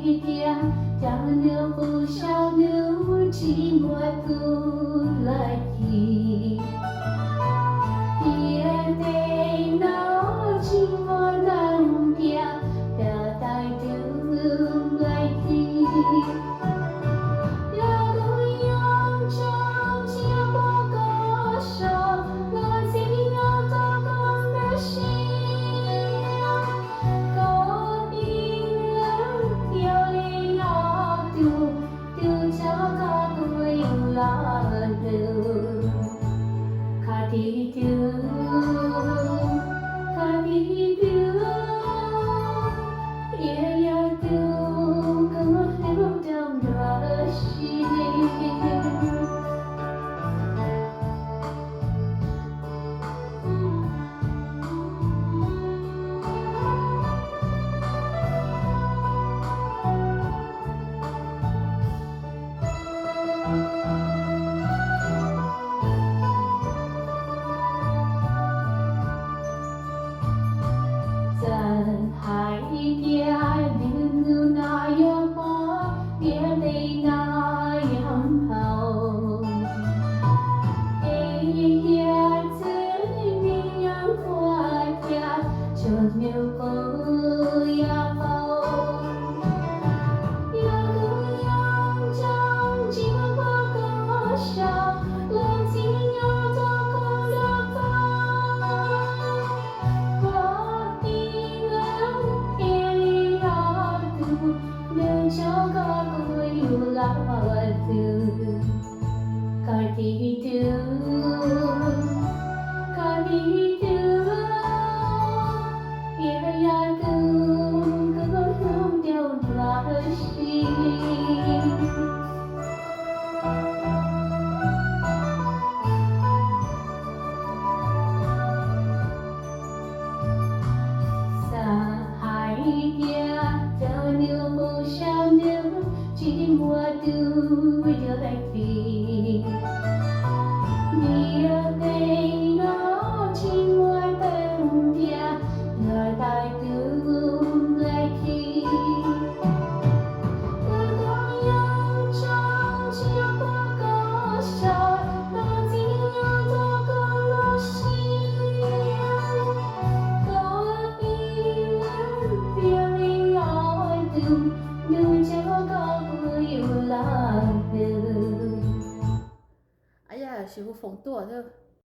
kia chào nước phù sao nước chỉ mùa thu lại kỳ kia đây nó chỉ mùa đông kia đã tay thương lại kỳ Hati itu, hati itu, ia itu kau hidup dalam rasanya. Hai dia dulu naya pa dia đi naya hâm hậu dia chân đi yang qua kia chợt nhớ cô ya hậu ya yang trong chỉ có có sao lên xin nhớ cho con được Kati itu, ia itu kau jauh lagi. Hai dia cho nhiều màu sao nước chỉ mùa thu lại kỳ dia đây nó chỉ mùa đông kia người ta thương lại kỳ có yang trong chỉ có sao ta chỉ nhớ cho con lo xin có yêu feeling all doom đừng cho con yêu là từ.哎呀，媳妇缝多这。